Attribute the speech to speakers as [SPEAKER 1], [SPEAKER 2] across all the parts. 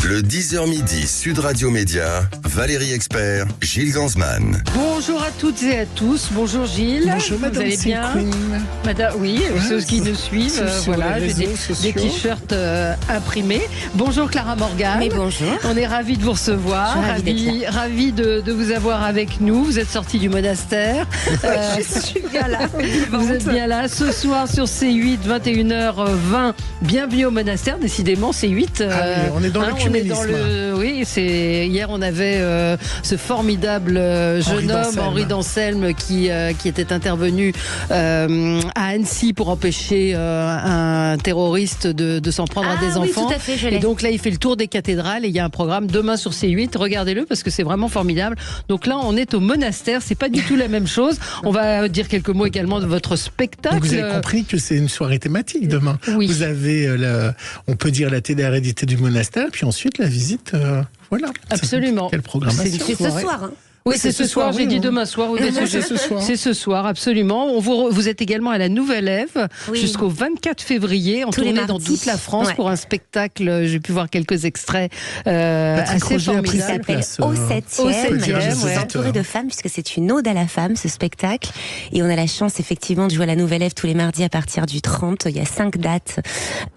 [SPEAKER 1] Le 10h midi, Sud Radio Média, Valérie Expert, Gilles Gansman.
[SPEAKER 2] Bonjour à toutes et à tous. Bonjour Gilles.
[SPEAKER 3] Bonjour Madame.
[SPEAKER 2] Vous allez bien Madame, oui, ceux qui nous suivent. Voilà, j'ai des t-shirts imprimés. Bonjour Clara Morgan.
[SPEAKER 4] Mais bonjour.
[SPEAKER 2] On est ravis de vous recevoir. Ravis de vous avoir avec nous. Vous êtes sortis du monastère.
[SPEAKER 4] Je suis bien là.
[SPEAKER 2] Vous êtes bien là. Ce soir sur C8, 21h20. Bienvenue au monastère. Décidément, C8.
[SPEAKER 3] On est dans l'œcuménisme.
[SPEAKER 2] Oui, hier on avait ce formidable jeune homme, Henri d'Anselme, qui était intervenu à Annecy pour empêcher un terroriste de s'en prendre à des enfants.
[SPEAKER 4] Tout à fait, je l'ai.
[SPEAKER 2] Et donc là, il fait le tour des cathédrales et il y a un programme demain sur C8. Regardez-le parce que c'est vraiment formidable. Donc là, on est au monastère. C'est pas du tout la même chose. On va dire quelques mots également de votre spectacle.
[SPEAKER 3] Donc vous avez compris que c'est une soirée thématique demain.
[SPEAKER 2] Oui.
[SPEAKER 3] Vous avez, on peut dire, la télé-hérédité du monastère, puis ensuite la visite. Voilà.
[SPEAKER 2] Absolument.
[SPEAKER 3] Quelle programmation.
[SPEAKER 4] C'est ce soir.
[SPEAKER 2] Oui, c'est ce soir. J'ai dit demain soir. Oui,
[SPEAKER 3] c'est ce soir.
[SPEAKER 2] C'est ce soir, absolument. Vous êtes également à la Nouvelle Ève jusqu'au 24 février, en tournée dans toute la France pour un spectacle. J'ai pu voir quelques extraits assez formidables.
[SPEAKER 4] Qui s'appelle Au 7e. Entouré de femmes, puisque c'est une ode à la femme, ce spectacle. Et on a la chance, effectivement, de jouer à la Nouvelle Ève tous les mardis à partir du 30. Il y a 5 dates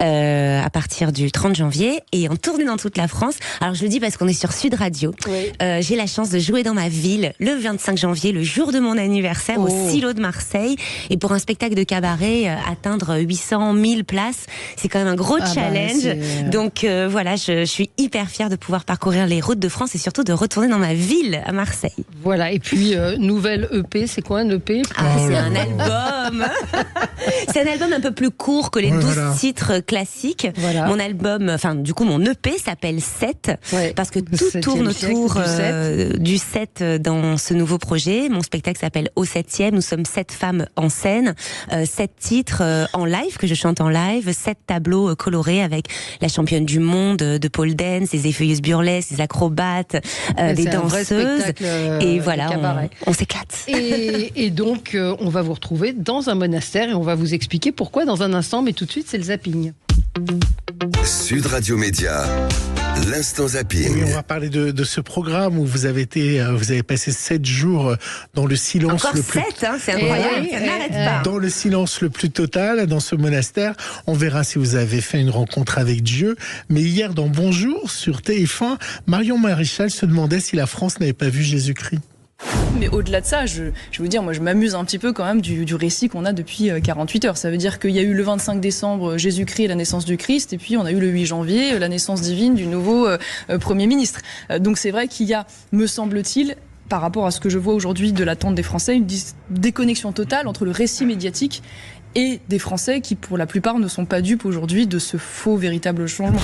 [SPEAKER 4] à partir du 30 janvier. Et en tournée dans toute la France. Alors, je le dis parce qu'on est sur Sud Radio. Oui. J'ai la chance de jouer dans ma ville le 25 janvier, le jour de mon anniversaire, au Silo de Marseille. Et pour un spectacle de cabaret, atteindre 800 000 places, c'est quand même un gros challenge. Donc voilà, je suis hyper fière de pouvoir parcourir les routes de France et surtout de retourner dans ma ville, à Marseille.
[SPEAKER 2] Voilà, et puis nouvelle EP, c'est quoi un EP?
[SPEAKER 4] C'est un album. C'est un album un peu plus court que les 12 titres classiques. Voilà. Mon album, mon EP s'appelle 7, parce que tout tourne autour du 7 dans ce nouveau projet. Mon spectacle s'appelle Au 7e. Nous sommes 7 femmes en scène, 7 titres en live, que je chante en live, 7 tableaux colorés avec la championne du monde de pole dance, des effeuilleuses burlesques, des acrobates, des danseuses. Et voilà, on s'éclate.
[SPEAKER 2] Et donc, on va vous retrouver dans un monastère et on va vous expliquer pourquoi dans un instant, mais tout de suite, c'est le zapping.
[SPEAKER 1] Sud Radio Média, l'instant zapping.
[SPEAKER 3] Oui, on va parler de ce programme où vous avez passé 7 jours dans le silence
[SPEAKER 4] le plus... 7, c'est incroyable, ça n'arrête pas.
[SPEAKER 3] Dans le silence le plus total, dans ce monastère. On verra si vous avez fait une rencontre avec Dieu. Mais hier, dans Bonjour, sur TF1, Marion Maréchal se demandait si la France n'avait pas vu Jésus-Christ.
[SPEAKER 5] Mais au-delà de ça, je veux dire, moi je m'amuse un petit peu quand même du récit qu'on a depuis 48 heures. Ça veut dire qu'il y a eu le 25 décembre Jésus-Christ et la naissance du Christ, et puis on a eu le 8 janvier la naissance divine du nouveau Premier ministre. Donc c'est vrai qu'il y a, me semble-t-il, par rapport à ce que je vois aujourd'hui de l'attente des Français, une déconnexion totale entre le récit médiatique et des Français qui, pour la plupart, ne sont pas dupes aujourd'hui de ce faux véritable changement.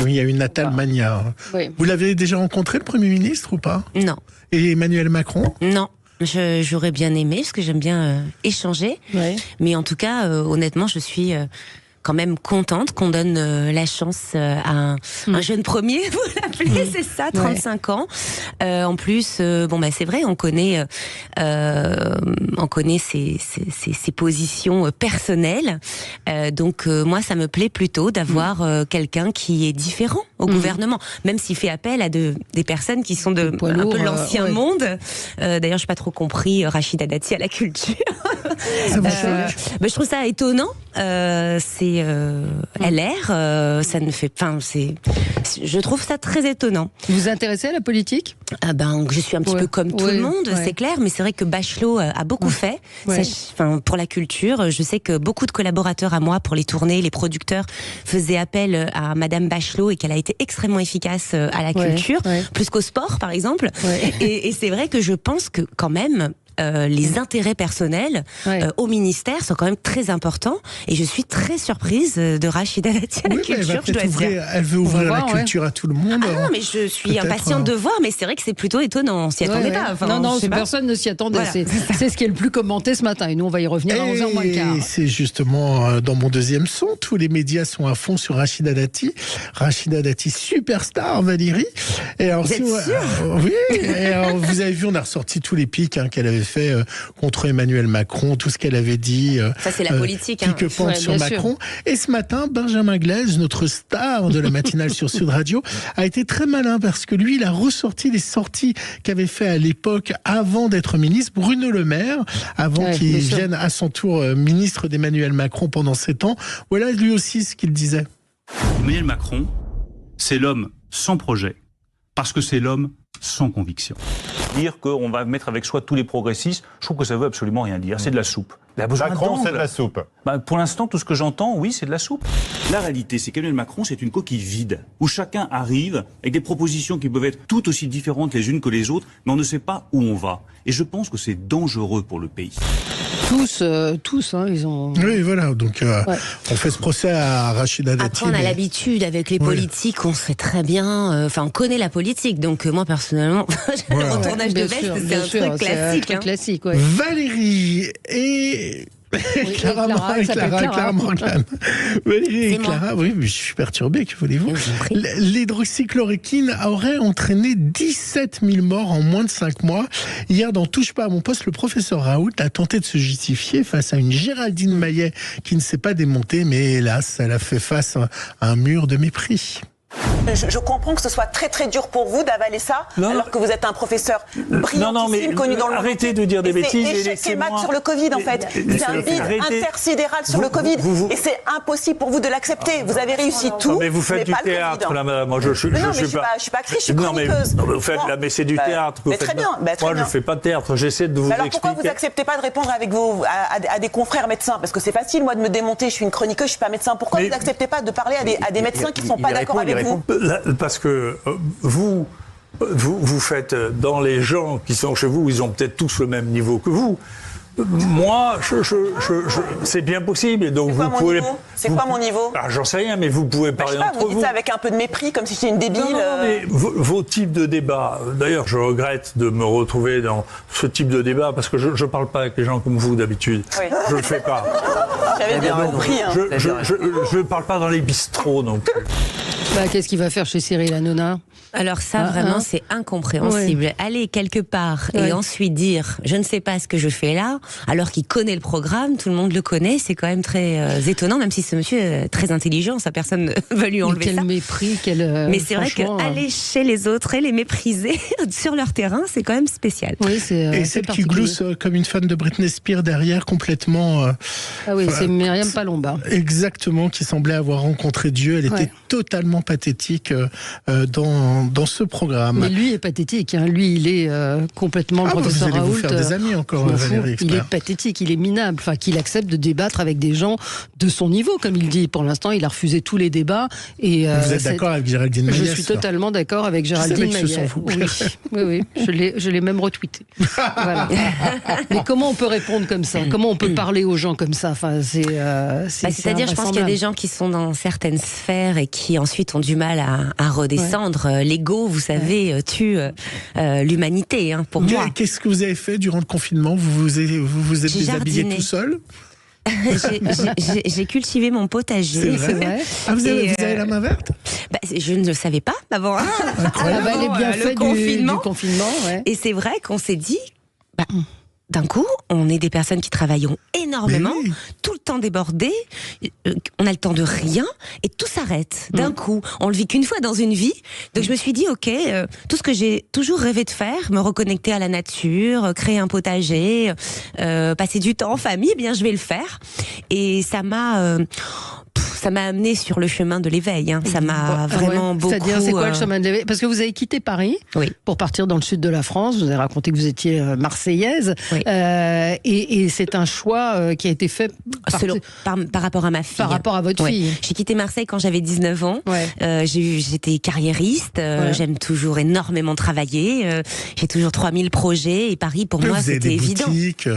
[SPEAKER 3] Oui, il y a une Natal Mania. Oui. Vous l'avez déjà rencontré, le Premier ministre, ou pas?
[SPEAKER 4] Non.
[SPEAKER 3] Et Emmanuel Macron?
[SPEAKER 4] Non. J'aurais bien aimé, parce que j'aime bien échanger. Ouais. Mais en tout cas, honnêtement, je suis... quand même contente qu'on donne la chance à un jeune premier, vous l'appelez, c'est ça, 35 ans. En plus, c'est vrai, on connaît ses positions personnelles. Donc moi, ça me plaît plutôt d'avoir quelqu'un qui est différent au gouvernement, même s'il fait appel à des personnes qui sont un peu l'ancien monde. D'ailleurs, je n'ai pas trop compris Rachida Dati à la culture. Je trouve ça étonnant. C'est LR, ça ne fait, je trouve ça très étonnant.
[SPEAKER 2] Vous vous intéressez à la politique?
[SPEAKER 4] Je suis un petit peu comme tout le monde, c'est clair, mais c'est vrai que Bachelot a beaucoup fait. Pour la culture, je sais que beaucoup de collaborateurs à moi pour les tournées, les producteurs faisaient appel à Madame Bachelot et qu'elle a été extrêmement efficace à la culture, plus qu'au sport par exemple. Et c'est vrai que je pense que quand même les intérêts personnels au ministère sont quand même très importants, et je suis très surprise de Rachida Dati à la culture.
[SPEAKER 3] Elle veut ouvrir la culture à tout le monde.
[SPEAKER 4] Ah non, mais je suis impatiente de voir, mais c'est vrai que c'est plutôt étonnant, on s'y attendait pas.
[SPEAKER 2] Personne ne s'y attendait. Voilà. C'est ce qui est le plus commenté ce matin, et nous on va y revenir à 11h moins le quart.
[SPEAKER 3] Et c'est justement dans mon deuxième son, tous les médias sont à fond sur Rachida Dati. Rachida Dati, superstar, Valérie. Et alors,
[SPEAKER 4] vous êtes sûr?
[SPEAKER 3] Oui, et alors, vous avez vu, on a ressorti tous les pics qu'elle avait fait contre Emmanuel Macron, tout ce qu'elle avait dit.
[SPEAKER 4] Ça, c'est la politique.
[SPEAKER 3] Pique-pente sur Macron. Et ce matin, Benjamin Glaise, notre star de la matinale sur Sud Radio, a été très malin parce que lui, il a ressorti les sorties qu'avait fait à l'époque, avant d'être ministre, Bruno Le Maire, avant qu'il vienne à son tour ministre d'Emmanuel Macron pendant 7 ans. Voilà lui aussi ce qu'il disait.
[SPEAKER 6] Emmanuel Macron, c'est l'homme sans projet, parce que c'est l'homme sans conviction. Dire qu'on va mettre avec soi tous les progressistes, je trouve que ça veut absolument rien dire. C'est de la soupe.
[SPEAKER 7] Macron, c'est de la soupe.
[SPEAKER 6] Pour l'instant, tout ce que j'entends, oui, c'est de la soupe. La réalité, c'est qu'Emmanuel Macron, c'est une coquille vide, où chacun arrive avec des propositions qui peuvent être toutes aussi différentes les unes que les autres, mais on ne sait pas où on va. Et je pense que c'est dangereux pour le pays.
[SPEAKER 2] Tous, ils ont...
[SPEAKER 3] Oui, voilà, donc on fait ce procès à Rachida Dati.
[SPEAKER 4] Après, on a l'habitude avec les politiques, on sait très bien, on connaît la politique, donc moi personnellement, le retournage de veste, c'est un truc classique.
[SPEAKER 2] C'est un truc classique,
[SPEAKER 3] Valérie et... Clara Morgan. Valérie et Clara, oui, mais je suis perturbé, que voulez-vous. L'hydroxychloroquine aurait entraîné 17 000 morts en moins de 5 mois. Hier, dans Touche pas à mon poste, le professeur Raoult a tenté de se justifier face à une Géraldine Maillet qui ne s'est pas démontée, mais hélas, elle a fait face à un mur de mépris.
[SPEAKER 8] Je comprends que ce soit très très dur pour vous d'avaler ça, alors que vous êtes un professeur brillantissime, connu dans le monde.
[SPEAKER 6] Arrêtez de dire des bêtises.
[SPEAKER 8] C'est échec et mat sur le Covid en fait. C'est un bid intersidéral sur le Covid. Et c'est impossible pour vous de l'accepter. Vous avez réussi tout.
[SPEAKER 9] Mais vous faites du théâtre là, madame. Moi, je suis pas
[SPEAKER 8] actrice, je suis chroniqueuse.
[SPEAKER 9] Vous faites mais c'est du théâtre.
[SPEAKER 8] Mais très bien.
[SPEAKER 9] Moi, je fais pas de théâtre. J'essaie de vous expliquer.
[SPEAKER 8] Alors pourquoi vous n'acceptez pas de répondre avec à des confrères médecins? Parce que c'est facile, moi, de me démonter. Je suis une chroniqueuse, je suis pas médecin. Pourquoi vous n'acceptez pas de parler à des médecins qui ne sont pas d'accord avec vous?
[SPEAKER 9] Parce que vous faites dans les gens qui sont chez vous, ils ont peut-être tous le même niveau que vous. Moi, c'est bien possible. Et donc vous pouvez.
[SPEAKER 8] C'est quoi mon niveau?
[SPEAKER 9] J'en sais rien, mais vous pouvez parler entre vous.
[SPEAKER 8] Vous dites ça avec un peu de mépris, comme si j'étais une débile.
[SPEAKER 9] Non, mais vos types de débats. D'ailleurs, je regrette de me retrouver dans ce type de débat parce que je parle pas avec les gens comme vous d'habitude. Oui. Je le fais pas.
[SPEAKER 8] J'avais bien compris.
[SPEAKER 9] Je parle pas dans les bistrots non plus.
[SPEAKER 2] Qu'est-ce qu'il va faire chez Cyril Hanouna?
[SPEAKER 4] Alors ça, vraiment, c'est incompréhensible. Ouais. Aller quelque part et ensuite dire « je ne sais pas ce que je fais là », alors qu'il connaît le programme, tout le monde le connaît, c'est quand même très étonnant, même si ce monsieur est très intelligent, ça personne ne veut lui enlever ça.
[SPEAKER 2] Quel mépris,
[SPEAKER 4] mais c'est vrai qu'aller chez les autres et les mépriser sur leur terrain, c'est quand même spécial.
[SPEAKER 3] Oui, et celle qui glousse comme une fan de Britney Spears derrière, complètement...
[SPEAKER 2] c'est Myriam Palomba.
[SPEAKER 3] Exactement, qui semblait avoir rencontré Dieu, elle était totalement pathétique dans ce programme.
[SPEAKER 2] Mais lui est pathétique, hein. Lui il est complètement le professeur Raoult.
[SPEAKER 3] Vous allez vous faire des amis encore, Valérie.
[SPEAKER 2] Il est pathétique, il est minable, qu'il accepte de débattre avec des gens de son niveau, comme il dit. Pour l'instant, il a refusé tous les débats. Et,
[SPEAKER 3] vous êtes d'accord avec Géraldine Maillet?
[SPEAKER 2] Je suis totalement d'accord avec Géraldine Maillet. Oui, je l'ai même retweeté. Voilà. Mais comment on peut répondre comme ça? Comment on peut parler aux gens comme ça?
[SPEAKER 4] C'est-à-dire, je pense qu'il y a des gens qui sont dans certaines sphères et qui ensuite ont du mal à redescendre. L'ego, vous savez, tue l'humanité, pour moi.
[SPEAKER 3] Qu'est-ce que vous avez fait durant le confinement? Vous êtes déshabillé tout seul?
[SPEAKER 4] J'ai cultivé mon potager.
[SPEAKER 3] C'est vrai. Vous avez la main verte?
[SPEAKER 4] Je ne le savais pas avant.
[SPEAKER 3] Incroyable.
[SPEAKER 2] Elle est bien faite du confinement. Ouais.
[SPEAKER 4] Et c'est vrai qu'on s'est dit... d'un coup, on est des personnes qui travaillons énormément, tout le temps débordées, on a le temps de rien, et tout s'arrête. D'un coup, on le vit qu'une fois dans une vie. Donc je me suis dit, ok, tout ce que j'ai toujours rêvé de faire, me reconnecter à la nature, créer un potager, passer du temps en famille, bien je vais le faire. Et ça m'a amené sur le chemin de l'éveil. Ça m'a vraiment beaucoup...
[SPEAKER 2] C'est-à-dire, c'est quoi le chemin de l'éveil? Parce que vous avez quitté Paris pour partir dans le sud de la France. Vous avez raconté que vous étiez marseillaise. Oui. Et c'est un choix qui a été fait
[SPEAKER 4] par rapport à ma fille.
[SPEAKER 2] Par rapport à votre fille.
[SPEAKER 4] J'ai quitté Marseille quand j'avais 19 ans. J'étais carriériste. J'aime toujours énormément travailler. J'ai toujours 3000 projets. Et Paris, pour moi, c'était évident.
[SPEAKER 3] Vous avez des boutiques,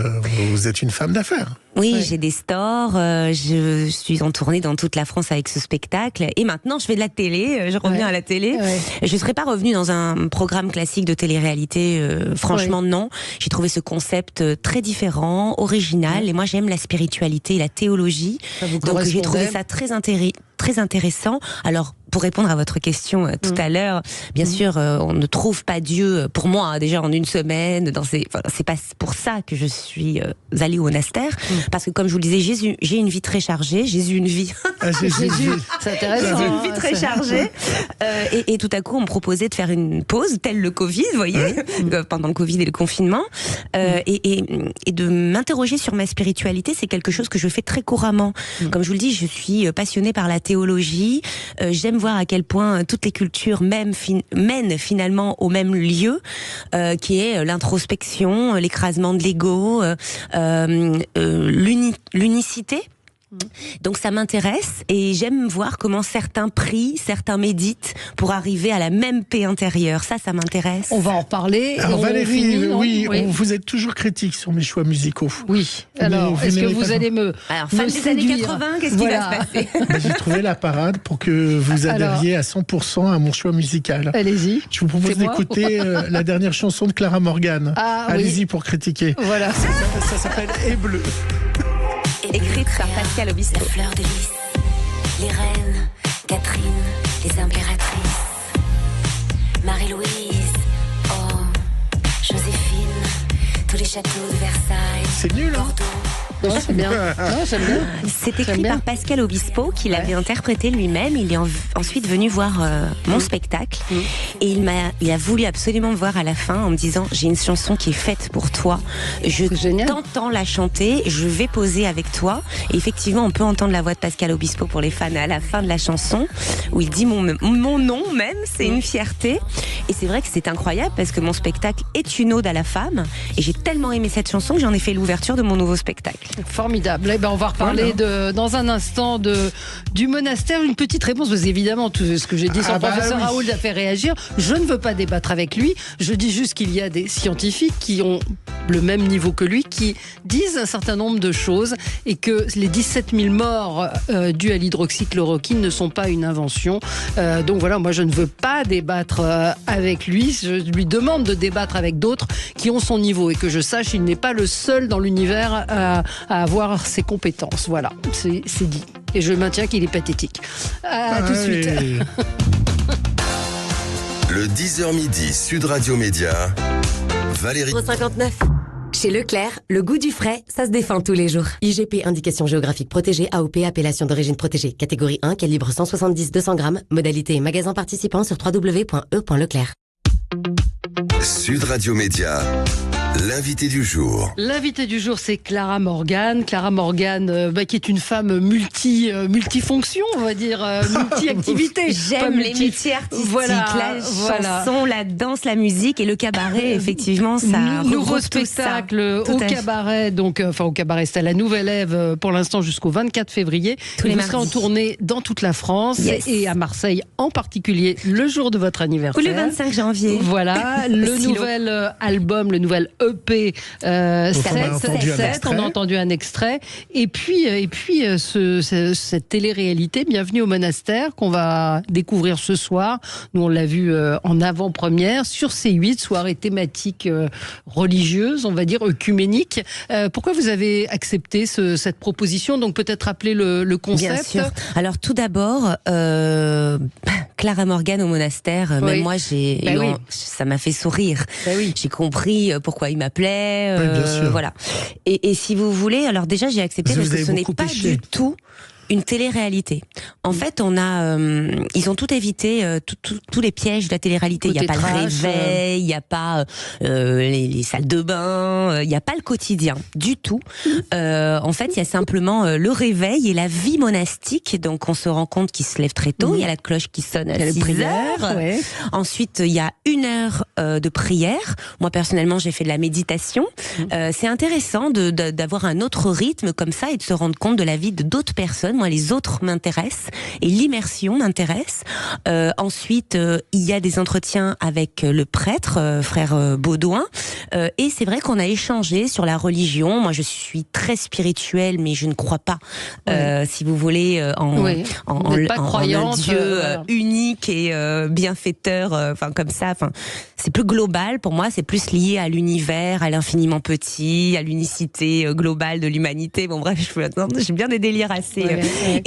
[SPEAKER 3] vous êtes une femme d'affaires.
[SPEAKER 4] Oui, j'ai des stores, je suis en tournée dans toute la France avec ce spectacle, et maintenant je fais de la télé, je reviens à la télé. Je ne serais pas revenue dans un programme classique de télé-réalité, franchement non. J'ai trouvé ce concept très différent, original, et moi j'aime la spiritualité et la théologie, donc j'ai trouvé ça très très intéressant. Alors, pour répondre à votre question tout à l'heure, bien sûr, on ne trouve pas Dieu, pour moi, déjà en une semaine. C'est pas pour ça que je suis allée au monastère, parce que comme je vous le disais, j'ai une vie très chargée. Jésus, une vie.
[SPEAKER 2] Jésus, c'est intéressant.
[SPEAKER 4] J'ai une vie très chargée. Et tout à coup, on me proposait de faire une pause, tel le Covid, vous voyez, pendant le Covid et le confinement, et de m'interroger sur ma spiritualité. C'est quelque chose que je fais très couramment. Comme je vous le dis, je suis passionnée par la théologie. J'aime voir à quel point toutes les cultures mènent finalement au même lieu, qui est l'introspection, l'écrasement de l'ego, l'unicité. Donc ça m'intéresse et j'aime voir comment certains prient, certains méditent pour arriver à la même paix intérieure. Ça m'intéresse.
[SPEAKER 2] On va en reparler.
[SPEAKER 3] Alors Valérie, vous êtes toujours critique sur mes choix musicaux.
[SPEAKER 2] Oui. Alors, est-ce que vous allez
[SPEAKER 4] Alors, fan des années 80, qu'est-ce qui va se passer?
[SPEAKER 3] J'ai trouvé la parade pour que vous adhériez à 100% à mon choix musical.
[SPEAKER 2] Allez-y.
[SPEAKER 3] Je vous propose d'écouter la dernière chanson de Clara Morgan. Allez-y pour critiquer.
[SPEAKER 2] Voilà.
[SPEAKER 3] Ça s'appelle Et Bleu.
[SPEAKER 4] Écrite par Pascal Obispo.
[SPEAKER 10] La fleur de lys, les reines, Catherine, les impératrices, Marie-Louise, oh, Joséphine, tous les châteaux de Versailles.
[SPEAKER 3] C'est nul, hein?
[SPEAKER 2] Non, c'est bien. Non, j'aime bien.
[SPEAKER 4] C'est écrit par Pascal Obispo, qui l'avait interprété lui-même. Il est ensuite venu voir mon spectacle. Et il a voulu absolument me voir à la fin en me disant: j'ai une chanson qui est faite pour toi. Je t'entends la chanter, je vais poser avec toi. Et effectivement, on peut entendre la voix de Pascal Obispo pour les fans à la fin de la chanson, où il dit mon nom même. C'est une fierté. Et c'est vrai que c'est incroyable parce que mon spectacle est une ode à la femme. Et j'ai tellement aimé cette chanson que j'en ai fait l'ouverture de mon nouveau spectacle.
[SPEAKER 2] Formidable. Eh ben, on va reparler dans un instant du monastère. Une petite réponse, parce qu'évidemment, tout ce que j'ai dit sur le professeur Raoult a fait réagir. Je ne veux pas débattre avec lui. Je dis juste qu'il y a des scientifiques qui ont le même niveau que lui, qui disent un certain nombre de choses et que les 17 000 morts dues à l'hydroxychloroquine ne sont pas une invention. Donc voilà, moi je ne veux pas débattre avec lui. Je lui demande de débattre avec d'autres qui ont son niveau et que je sache, il n'est pas le seul dans l'univers à avoir ses compétences. Voilà, c'est dit. Et je maintiens qu'il est pathétique. Tout de suite.
[SPEAKER 1] Le 10h midi, Sud Radio Média, Valérie.
[SPEAKER 11] 59. Chez Leclerc, le goût du frais, ça se défend tous les jours. IGP, indication géographique protégée, AOP, appellation d'origine protégée. Catégorie 1, calibre 170-200 grammes. Modalité magasin participant sur www.e.leclerc.
[SPEAKER 1] Sud Radio Média, l'invité du jour.
[SPEAKER 2] L'invité du jour, c'est Clara Morgan. Clara Morgan, qui est une femme multifonction, on va dire, multi-activité.
[SPEAKER 4] J'aime les métiers artistiques, la chanson, la danse, la musique et le cabaret, effectivement, ça
[SPEAKER 2] nouveau spectacle au cabaret, donc, au cabaret, c'est à la Nouvelle Ève pour l'instant jusqu'au 24 février. Vous serez en tournée dans toute la France et à Marseille en particulier le jour de votre anniversaire.
[SPEAKER 4] Ou le 25 janvier.
[SPEAKER 2] Voilà, le nouvel album, le nouvel EP 7, on a entendu un extrait. Et puis cette télé-réalité, Bienvenue au monastère, qu'on va découvrir ce soir. Nous, on l'a vu en avant-première sur C8, soirée thématique religieuse, on va dire œcuménique. Pourquoi vous avez accepté cette proposition? Donc peut-être rappeler le concept.
[SPEAKER 4] Bien sûr. Alors tout d'abord, Clara Morgan au monastère, même moi, ça m'a fait sourire. J'ai compris pourquoi il m'appelait. Voilà. Et si vous voulez, alors déjà j'ai accepté parce que ce n'est pas du tout une télé-réalité. En fait, ils ont tout évité, tous les pièges de la télé-réalité. Il n'y a pas le réveil, il n'y a pas les salles de bain, il n'y a pas le quotidien du tout. En fait, il y a simplement le réveil et la vie monastique. Donc, on se rend compte qu'il se lève très tôt. Il y a la cloche qui sonne à 6 heures. Ensuite, il y a 1 heure de prière. Moi, personnellement, j'ai fait de la méditation. C'est intéressant d'avoir un autre rythme comme ça et de se rendre compte de la vie de d'autres personnes. Moi, les autres m'intéressent et l'immersion m'intéresse. Ensuite, il y a des entretiens avec le prêtre, frère Baudouin. Et c'est vrai qu'on a échangé sur la religion. Moi, je suis très spirituelle, mais je ne crois pas, si vous voulez, en un Dieu unique et bienfaiteur. Comme ça. C'est plus global. Pour moi, c'est plus lié à l'univers, à l'infiniment petit, à l'unicité globale de l'humanité. Bon, bref, j'ai bien des délires assez.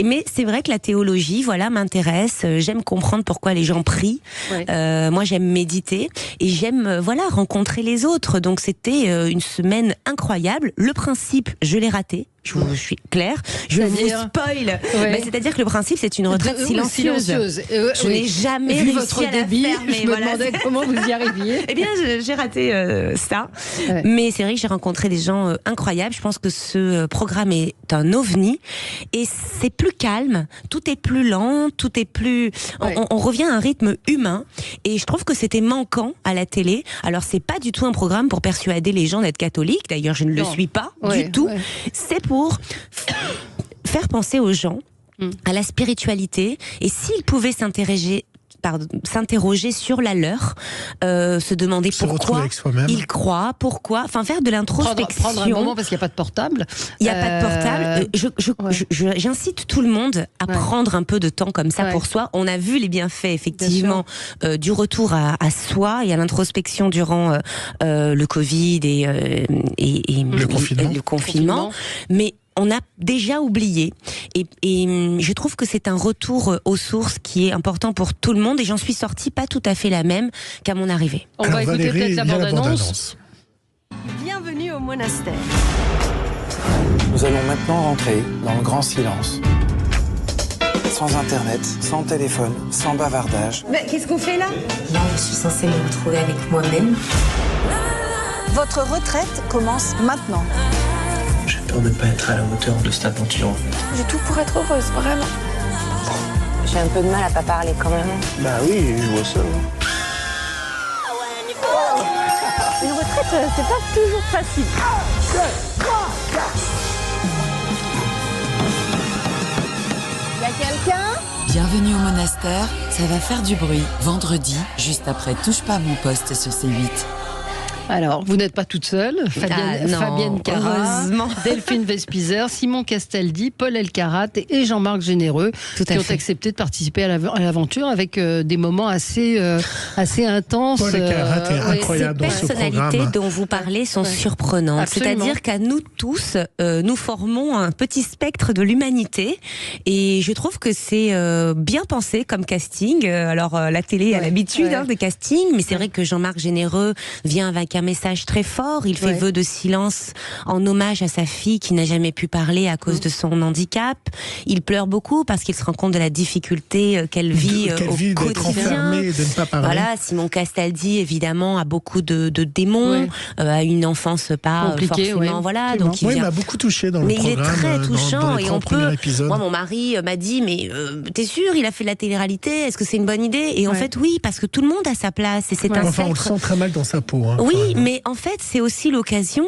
[SPEAKER 4] Mais c'est vrai que la théologie, voilà, m'intéresse. J'aime comprendre pourquoi les gens prient. Moi, j'aime méditer et j'aime, rencontrer les autres. Donc, c'était une semaine incroyable. Le principe, je l'ai raté. Je suis claire. Je vous spoil. C'est-à-dire que le principe, c'est une retraite silencieuse. Je n'ai jamais réussi à la faire. Mais
[SPEAKER 2] je me demandais comment vous y arriviez.
[SPEAKER 4] Eh bien, j'ai raté ça. Mais c'est vrai que j'ai rencontré des gens incroyables. Je pense que ce programme est un ovni. Et c'est plus calme. Tout est plus lent. Tout est plus... On revient à un rythme humain. Et je trouve que c'était manquant à la télé. Alors, c'est pas du tout un programme pour persuader les gens d'être catholiques. D'ailleurs, je ne le suis pas du tout. C'est pour faire penser aux gens à la spiritualité et s'ils pouvaient s'interroger sur la leur, se demander pourquoi ils croient, faire de l'introspection.
[SPEAKER 2] Prendre un moment parce qu'il n'y a pas de portable.
[SPEAKER 4] Il n'y a pas de portable. J'incite tout le monde à prendre un peu de temps comme ça pour soi. On a vu les bienfaits effectivement du retour à soi et à l'introspection durant le Covid et le confinement. Mais on a déjà oublié et je trouve que c'est un retour aux sources qui est important pour tout le monde et j'en suis sortie pas tout à fait la même qu'à mon arrivée.
[SPEAKER 2] On va écouter peut-être la bande-annonce.
[SPEAKER 12] Bienvenue au monastère.
[SPEAKER 13] Nous allons maintenant rentrer dans le grand silence. Sans internet, sans téléphone, sans bavardage.
[SPEAKER 12] Mais qu'est-ce qu'on fait là?
[SPEAKER 10] Là, je suis censée me retrouver avec moi-même.
[SPEAKER 12] Votre retraite commence maintenant.
[SPEAKER 13] J'ai peur de ne pas être à la hauteur de cette aventure, en fait.
[SPEAKER 12] J'ai tout pour être heureuse, vraiment.
[SPEAKER 10] J'ai un peu de mal à pas parler quand même.
[SPEAKER 13] Bah oui, je vois ça.
[SPEAKER 12] Une retraite, c'est pas toujours facile. Y a quelqu'un?
[SPEAKER 14] Bienvenue au monastère, ça va faire du bruit. Vendredi, juste après Touche pas à mon poste sur C8.
[SPEAKER 2] Alors, vous n'êtes pas toute seule. Fabienne Cara, Delphine Vespizer, Simon Castaldi, Paul Elkarat et Jean-Marc Généreux qui ont accepté de participer à l'aventure avec des moments assez intenses.
[SPEAKER 3] Paul Elkarat est incroyable dans ce programme.
[SPEAKER 4] Les personnalités dont vous parlez sont surprenantes. C'est-à-dire qu'à nous tous, nous formons un petit spectre de l'humanité et je trouve que c'est bien pensé comme casting. Alors, la télé a l'habitude des castings, mais c'est vrai que Jean-Marc Généreux vient avec un message très fort. Il fait vœu de silence en hommage à sa fille qui n'a jamais pu parler à cause de son handicap. Il pleure beaucoup parce qu'il se rend compte de la difficulté qu'elle vit au quotidien.
[SPEAKER 3] Et de ne pas parler.
[SPEAKER 4] Voilà, Simon Castaldi évidemment a beaucoup de démons, a une enfance pas forcément voilà. Donc
[SPEAKER 3] il m'a beaucoup touché dans le programme.
[SPEAKER 4] Mais il est très touchant
[SPEAKER 3] et on peut.
[SPEAKER 4] Moi, mon mari m'a dit mais t'es sûr, il a fait de la télé-réalité, est-ce que c'est une bonne idée? Et en fait oui, parce que tout le monde a sa place et c'est un
[SPEAKER 3] on le sent très mal dans sa peau.
[SPEAKER 4] Oui. Mais en fait, c'est aussi l'occasion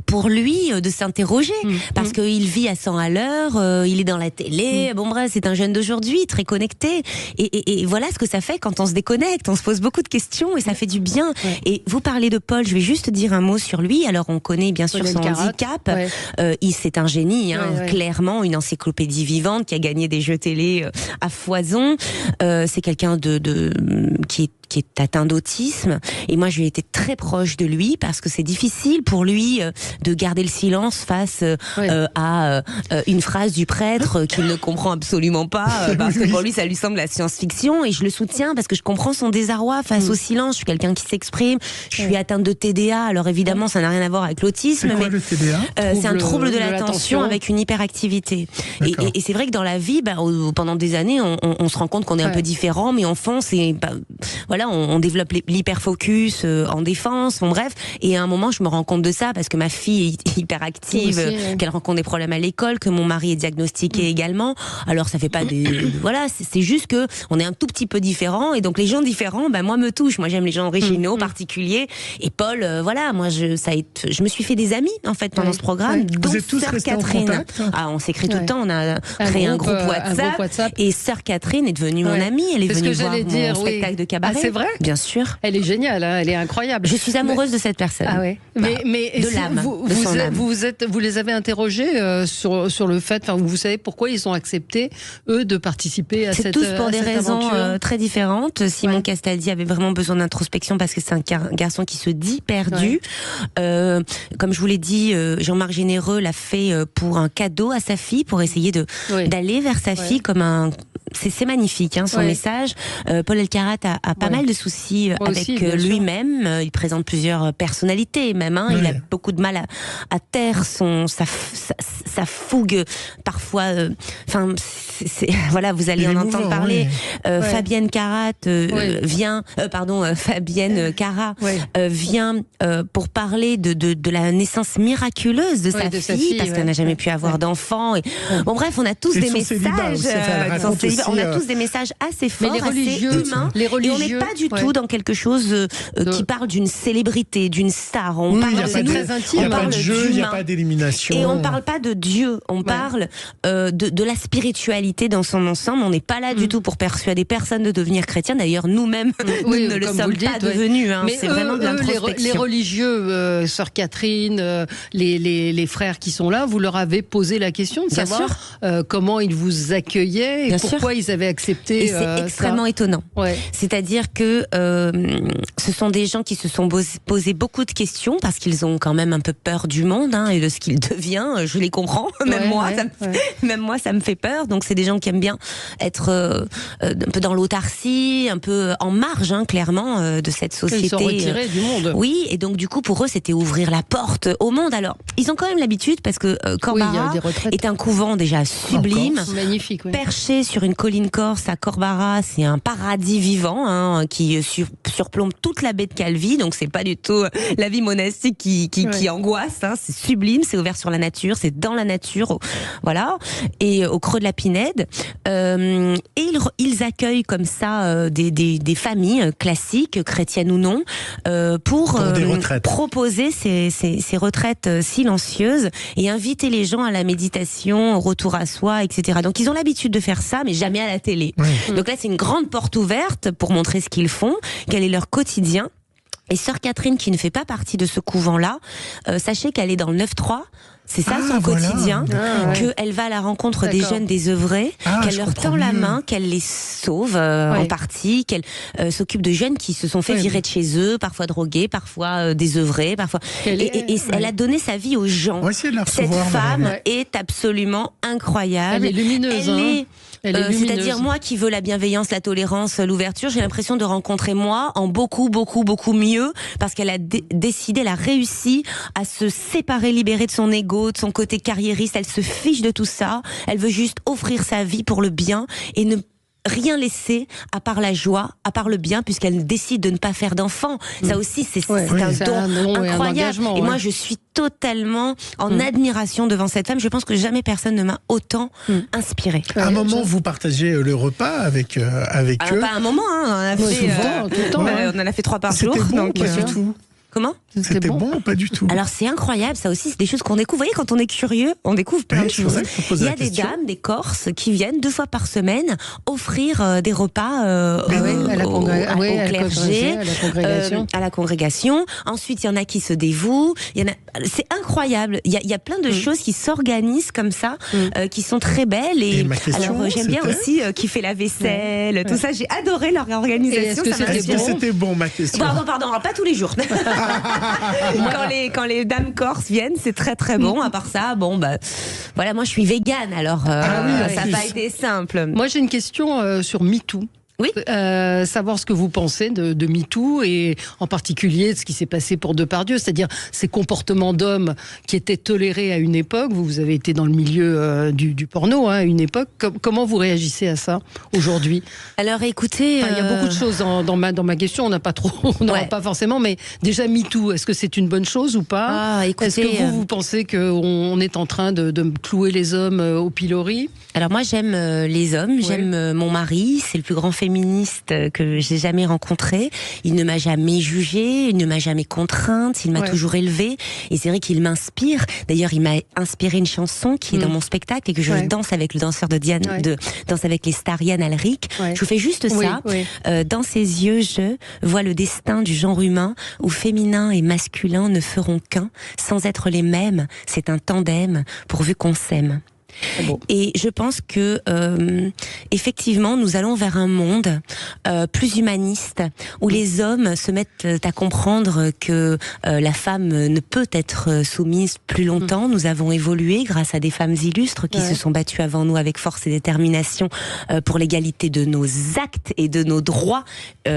[SPEAKER 4] pour lui de s'interroger parce qu'il vit à 100 à l'heure, il est dans la télé, bon bref, c'est un jeune d'aujourd'hui très connecté et voilà ce que ça fait quand on se déconnecte, on se pose beaucoup de questions et ça fait du bien. Et vous parlez de Paul, je vais juste dire un mot sur lui. Alors on connaît bien sûr son handicap, c'est un génie, clairement une encyclopédie vivante qui a gagné des jeux télé à foison, c'est quelqu'un qui est atteint d'autisme et moi je lui ai été très proche de lui parce que c'est difficile pour lui de garder le silence face à une phrase du prêtre qu'il ne comprend absolument pas parce que pour lui ça lui semble la science-fiction et je le soutiens parce que je comprends son désarroi face au silence. Je suis quelqu'un qui s'exprime, je suis atteinte de TDA, alors évidemment ça n'a rien à voir avec l'autisme, mais
[SPEAKER 3] le TDA
[SPEAKER 4] c'est un trouble de l'attention avec une hyperactivité et c'est vrai que dans la vie pendant des années on se rend compte qu'on est un peu différent mais en fond c'est voilà, on développe l'hyperfocus en défense, bon bref, et à un moment je me rends compte de ça parce que ma fille est hyperactive, qu'elle rencontre des problèmes à l'école, que mon mari est diagnostiqué également. Alors ça fait pas voilà, c'est juste que on est un tout petit peu différents et donc les gens différents, moi me touchent. Moi j'aime les gens originaux, particuliers. Et Paul, voilà, moi je me suis fait des amis en fait pendant ce programme.
[SPEAKER 3] Vous êtes tous restés en contact?
[SPEAKER 4] On s'écrit tout le temps. On a créé un groupe WhatsApp et sœur Catherine est devenue mon amie. Elle est venue voir mon spectacle de cabaret.
[SPEAKER 2] C'est vrai ?
[SPEAKER 4] Bien sûr.
[SPEAKER 2] Elle est géniale, hein, elle est incroyable.
[SPEAKER 4] Je suis amoureuse de cette personne.
[SPEAKER 2] Ah ouais. Mais
[SPEAKER 4] de l'âme.
[SPEAKER 2] Vous les avez interrogés sur le fait, vous savez pourquoi ils ont accepté, eux, de participer à cette aventure ?
[SPEAKER 4] C'est tous pour des raisons très différentes. Simon Castaldi avait vraiment besoin d'introspection parce que c'est un garçon qui se dit perdu. Ouais. Comme je vous l'ai dit, Jean-Marc Généreux l'a fait pour un cadeau à sa fille, pour essayer d'aller vers sa fille comme un... C'est magnifique, hein, son message. Paul Elkarat a pas mal de soucis avec lui-même. Il présente plusieurs personnalités, même. Hein. Il a beaucoup de mal à taire sa fougue. Parfois, voilà, vous allez en entendre parler. Fabienne Carat vient, Fabienne Cara vient pour parler de la naissance miraculeuse de sa fille, parce qu'elle n'a jamais pu avoir d'enfant. Bon, bref, on a tous des messages. On a tous des messages assez forts, assez humains. Et on n'est pas du tout dans quelque chose qui parle d'une célébrité, d'une star. On parle
[SPEAKER 3] très intime. Il n'y a pas de jeu, il n'y a pas d'élimination.
[SPEAKER 4] Et on ne parle pas de Dieu, on parle de la spiritualité dans son ensemble. On n'est pas là du tout pour persuader personne de devenir chrétien. D'ailleurs, nous-mêmes, nous ne le sommes pas devenus. Hein. C'est vraiment de l'introspection.
[SPEAKER 2] Les religieux, Sœur Catherine, les frères qui sont là, vous leur avez posé la question de savoir comment ils vous accueillaient et pourquoi ils avaient accepté.
[SPEAKER 4] Et c'est extrêmement étonnant. C'est-à-dire que ce sont des gens qui se sont posé beaucoup de questions parce qu'ils ont quand même un peu peur du monde et de ce qu'il devient. Je les comprends. Même moi, ça me fait peur. Donc c'est des gens qui aiment bien être un peu dans l'autarcie, un peu en marge, clairement, de cette société.
[SPEAKER 2] Ils sont retirés du monde.
[SPEAKER 4] Oui, et donc du coup pour eux c'était ouvrir la porte au monde. Alors ils ont quand même l'habitude parce que Corbara est un couvent déjà sublime,
[SPEAKER 2] magnifique,
[SPEAKER 4] perché sur une colline corse à Corbara. C'est un paradis vivant qui surplombe toute la baie de Calvi. Donc c'est pas du tout la vie monastique qui angoisse. C'est sublime, c'est ouvert sur la nature, c'est dans la nature, voilà, et au creux de la Pinède. Et ils accueillent comme ça des familles classiques, chrétiennes ou non, pour proposer ces retraites silencieuses et inviter les gens à la méditation, au retour à soi, etc. Donc ils ont l'habitude de faire ça, mais jamais à la télé. Donc là, c'est une grande porte ouverte pour montrer ce qu'ils font, quel est leur quotidien. Et Sœur Catherine, qui ne fait pas partie de ce couvent-là, sachez qu'elle est dans le 9-3. C'est ça son quotidien, qu'elle va à la rencontre des jeunes désœuvrés, qu'elle leur tend la main, qu'elle les sauve en partie, qu'elle s'occupe de jeunes qui se sont fait virer de chez eux, parfois drogués, parfois désœuvrés, parfois. Elle a donné sa vie aux gens. Cette femme est absolument incroyable.
[SPEAKER 2] Elle est lumineuse.
[SPEAKER 4] C'est-à-dire moi qui veux la bienveillance, la tolérance, l'ouverture, j'ai l'impression de rencontrer moi en beaucoup mieux, parce qu'elle a décidé, elle a réussi à se séparer, libérer de son ego, de son côté carriériste. Elle se fiche de tout ça, elle veut juste offrir sa vie pour le bien et ne rien laisser à part la joie, à part le bien, puisqu'elle décide de ne pas faire d'enfants. Ça aussi, c'est un don incroyable. Et moi, je suis totalement en admiration devant cette femme. Je pense que jamais personne ne m'a autant inspirée.
[SPEAKER 3] À un moment, vous partagez le repas avec eux.
[SPEAKER 4] Pas un moment, on en a fait
[SPEAKER 2] souvent, tout le temps.
[SPEAKER 4] On en a fait 3 par jour.
[SPEAKER 3] C'était bon,
[SPEAKER 4] donc,
[SPEAKER 3] pas du tout.
[SPEAKER 4] Comment ?
[SPEAKER 3] C'était bon ou pas du tout?
[SPEAKER 4] Alors c'est incroyable, ça aussi, c'est des choses qu'on découvre. Vous voyez, quand on est curieux, on découvre plein de choses. Il y a des dames, des Corses, qui viennent 2 fois par semaine offrir des repas au clergé, à la congrégation. Ensuite, il y en a qui se dévouent. C'est incroyable. Il y a plein de choses qui s'organisent comme ça, qui sont très belles. Et alors j'aime bien aussi qui fait la vaisselle, tout ça. J'ai adoré leur organisation.
[SPEAKER 3] Est-ce que c'était bon, ma question?
[SPEAKER 4] Pardon, pas tous les jours. Quand les dames corses viennent, c'est très très bon. À part ça, voilà, moi je suis végane, alors ça n'a pas été simple.
[SPEAKER 2] Moi j'ai une question sur MeToo.
[SPEAKER 4] Oui.
[SPEAKER 2] Savoir ce que vous pensez de MeToo et en particulier de ce qui s'est passé pour Depardieu, c'est-à-dire ces comportements d'hommes qui étaient tolérés à une époque. Vous avez été dans le milieu du porno à une époque. Comment vous réagissez à ça aujourd'hui?
[SPEAKER 4] Alors écoutez,
[SPEAKER 2] il y a beaucoup de choses dans ma question. On n'a pas pas forcément, mais déjà MeToo, est-ce que c'est une bonne chose ou pas? Est-ce que vous pensez qu'on est en train de clouer les hommes au pilori?
[SPEAKER 4] Alors moi j'aime les hommes, j'aime mon mari, c'est le plus grand féministe féministe que j'ai jamais rencontré. Il ne m'a jamais jugée, il ne m'a jamais contrainte, il m'a toujours élevée. Et c'est vrai qu'il m'inspire. D'ailleurs, il m'a inspiré une chanson qui est dans mon spectacle et que je danse avec le danseur de Diane, de Danse avec les stars, Yann Alric. Je vous fais juste ça. Dans ses yeux, je vois le destin du genre humain où féminin et masculin ne feront qu'un, sans être les mêmes. C'est un tandem pourvu qu'on s'aime. Et je pense que effectivement nous allons vers un monde plus humaniste où les hommes se mettent à comprendre que la femme ne peut être soumise plus longtemps. Nous avons évolué grâce à des femmes illustres qui se sont battues avant nous avec force et détermination pour l'égalité de nos actes et de nos droits,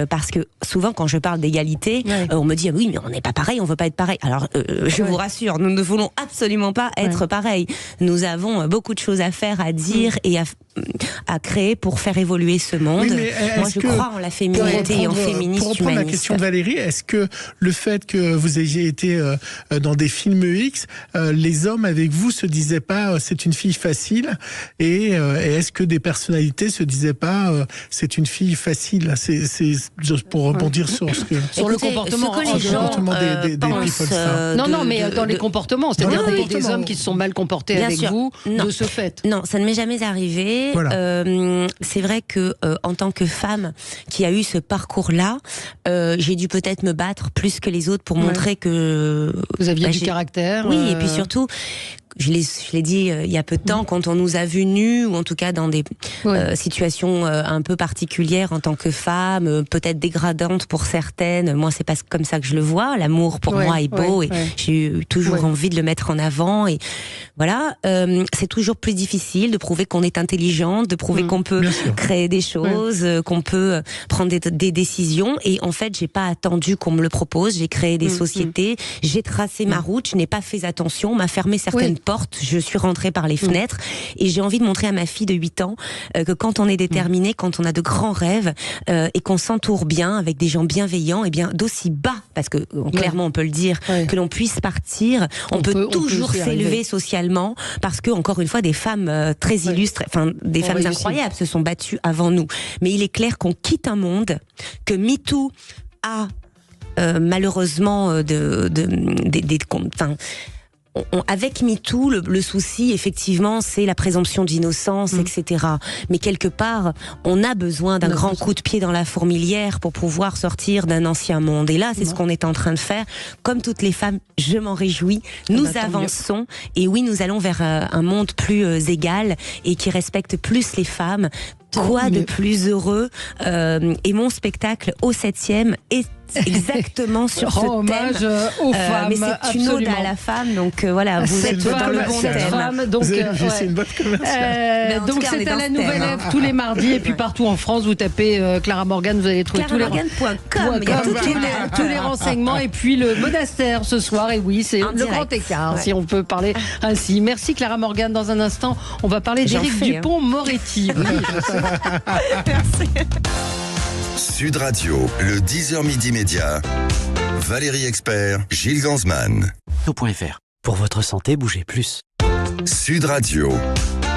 [SPEAKER 4] parce que souvent quand je parle d'égalité on me dit oui mais on n'est pas pareil, on veut pas être pareil. Alors je vous rassure, nous ne voulons absolument pas être pareil. Nous avons beaucoup de choses à faire, à dire et à créer pour faire évoluer ce monde. Moi, je crois en la féminité et en féministe.
[SPEAKER 3] Pour reprendre la question de Valérie, est-ce que le fait que vous ayez été dans des films X, les hommes avec vous se disaient pas c'est une fille facile, et est-ce que des personnalités se disaient pas c'est une fille facile? C'est juste pour rebondir sur ce que
[SPEAKER 2] sur le comportement,
[SPEAKER 3] des people stars.
[SPEAKER 2] Non, mais dans les comportements, c'est-à-dire des hommes qui se sont mal comportés avec vous de ce fait.
[SPEAKER 4] Non, ça ne m'est jamais arrivé. C'est vrai que en tant que femme qui a eu ce parcours-là, j'ai dû peut-être me battre plus que les autres pour montrer que
[SPEAKER 2] vous aviez du caractère.
[SPEAKER 4] Oui, et puis surtout. Je l'ai dit il y a peu de temps, quand on nous a vus nus, ou en tout cas dans des situations un peu particulières en tant que femme, peut-être dégradantes pour certaines. Moi, c'est pas comme ça que je le vois. L'amour pour moi est beau et j'ai eu toujours envie de le mettre en avant. Et voilà, c'est toujours plus difficile de prouver qu'on est intelligente, de prouver qu'on peut créer des choses, qu'on peut prendre des décisions. Et en fait, j'ai pas attendu qu'on me le propose. J'ai créé des sociétés, j'ai tracé ma route, je n'ai pas fait attention, on m'a fermé certaines porte, je suis rentrée par les fenêtres et j'ai envie de montrer à ma fille de 8 ans que quand on est déterminé, quand on a de grands rêves et qu'on s'entoure bien avec des gens bienveillants, et bien d'aussi bas, parce que clairement on peut le dire, que l'on puisse partir, on peut toujours s'élever socialement, parce que encore une fois des femmes très illustres, enfin des femmes incroyables se sont battues avant nous. Mais il est clair qu'on quitte un monde que MeToo a malheureusement avec MeToo, le souci, effectivement, c'est la présomption d'innocence, etc. Mais quelque part, on a besoin d'un grand coup de pied dans la fourmilière pour pouvoir sortir d'un ancien monde. Et là, c'est ce qu'on est en train de faire. Comme toutes les femmes, je m'en réjouis. Nous avançons. Et oui, nous allons vers un monde plus égal et qui respecte plus les femmes. Quoi de plus heureux et mon spectacle au 7e est exactement sur ce
[SPEAKER 2] hommage aux femmes,
[SPEAKER 4] mais c'est une ode à la femme, donc voilà, vous êtes dans le bon thème.
[SPEAKER 2] Donc
[SPEAKER 3] c'est une bonne commerciale.
[SPEAKER 2] Donc c'est à la Nouvelle Ève tous les mardis et puis partout en France, vous tapez Clara Morgan, vous allez trouver tous les renseignements et puis le monastère ce soir. Et oui, c'est le grand écart, si on peut parler ainsi. Merci Clara Morgan. Dans un instant, on va parler d'Éric Dupond-Moretti.
[SPEAKER 4] Merci.
[SPEAKER 1] Sud Radio, le 10h midi média. Valérie Expert, Gilles Gansman.
[SPEAKER 15] Pour votre santé, bougez plus.
[SPEAKER 1] Sud Radio,